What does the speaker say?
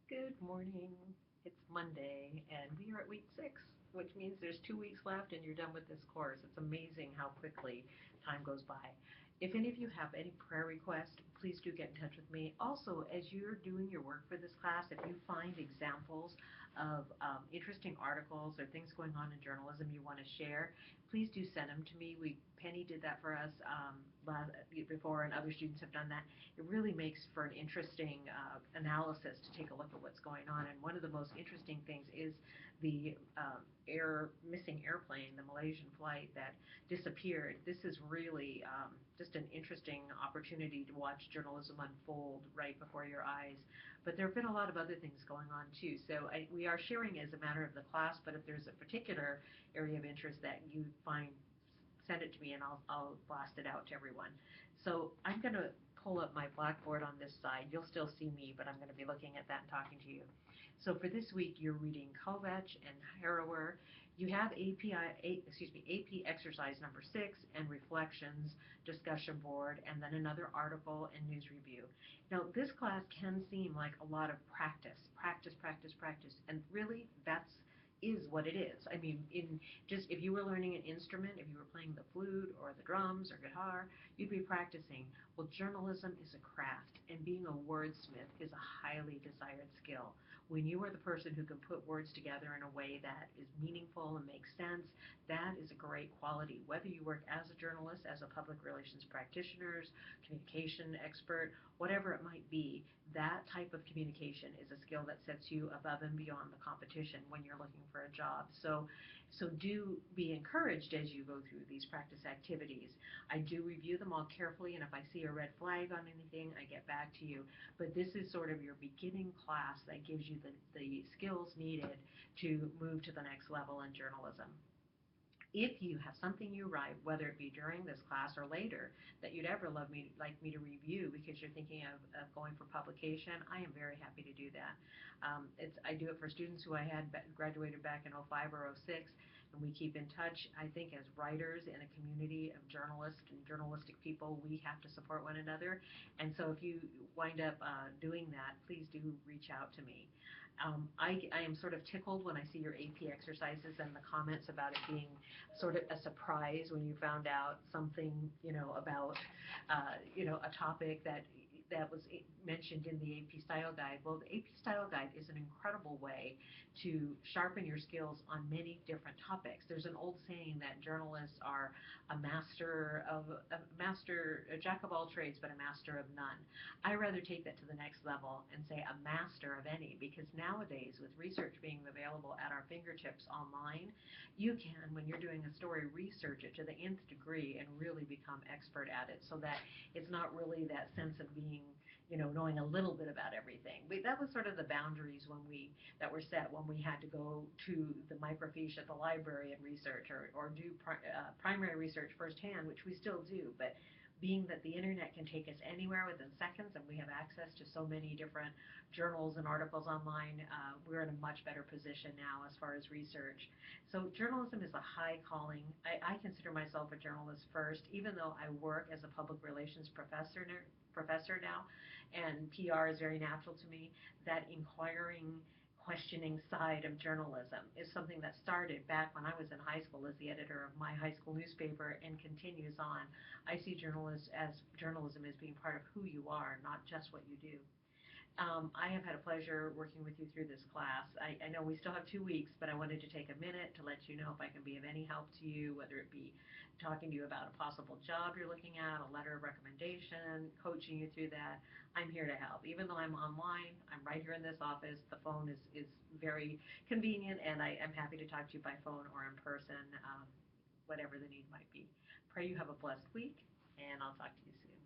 Good morning. It's Monday, and we are at week 6, which means there's 2 weeks left and you're done with this course. It's amazing how quickly time goes by. If any of you have any prayer requests, please do get in touch with me. Also, as you're doing your work for this class, if you find examples of interesting articles or things going on in journalism you want to share, please do send them to me. Penny did that for us before, and other students have done that. It really makes for an interesting analysis to take a look at what's going on. And one of the most interesting things is the missing airplane, the Malaysian flight that disappeared. This is really just an interesting opportunity to watch journalism unfold right before your eyes. But there have been a lot of other things going on too. So we are sharing as a matter of the class, but if there's a particular area of interest that you find, send it to me and I'll blast it out to everyone. So I'm going to pull up my blackboard on this side. You'll still see me, but I'm going to be looking at that and talking to you. So for this week, you're reading Kovach and Harrower. You have AP exercise number 6 and reflections, discussion board, and then another article and news review. Now, this class can seem like a lot of practice, and really that's is what it is. I mean, if you were learning an instrument, if you were playing the flute or the drums or guitar, you'd be practicing. Well, journalism is a craft, and being a wordsmith is a highly desired skill. When you are the person who can put words together in a way that is meaningful and makes sense, that is a great quality. Whether you work as a journalist, as a public relations practitioner, communication expert, whatever it might be, that type of communication is a skill that sets you above and beyond the competition when you're looking for a job. So do be encouraged as you go through these practice activities. I do review them all carefully, and if I see a red flag on anything, I get back to you. But this is sort of your beginning class that gives you the skills needed to move to the next level in journalism. If you have something you write, whether it be during this class or later, that you'd ever like me to review because you're thinking of going for publication, I am very happy to do that. I do it for students who I had graduated back in '05 or '06, and we keep in touch. I think as writers in a community of journalists and journalistic people, we have to support one another. And so if you wind up doing that, please do reach out to me. I am sort of tickled when I see your AP exercises and the comments about it being sort of a surprise when you found out something, about, a topic that was mentioned in the AP Style Guide. Well, the AP Style Guide is an incredible way to sharpen your skills on many different topics. There's an old saying that journalists are a jack of all trades, but a master of none. I rather take that to the next level and say a master of any, because nowadays, with research being available at our fingertips online, you can, when you're doing a story, research it to the nth degree and really become expert at it, so that it's not really that sense of being, knowing a little bit about everything. That was sort of the boundaries that were set when we had to go to the microfiche at the library and research or do primary research firsthand, which we still do, but being that the internet can take us anywhere within seconds and we have access to so many different journals and articles online, we're in a much better position now as far as research. So journalism is a high calling. I consider myself a journalist first, even though I work as a public relations professor now, and PR is very natural to me. That inquiring, questioning side of journalism is something that started back when I was in high school as the editor of my high school newspaper and continues on. I see journalism as being part of who you are, not just what you do. I have had a pleasure working with you through this class. I know we still have 2 weeks, but I wanted to take a minute to let you know if I can be of any help to you, whether it be talking to you about a possible job you're looking at, a letter of recommendation, coaching you through that. I'm here to help. Even though I'm online, I'm right here in this office. The phone is very convenient, and I am happy to talk to you by phone or in person, whatever the need might be. Pray you have a blessed week, and I'll talk to you soon.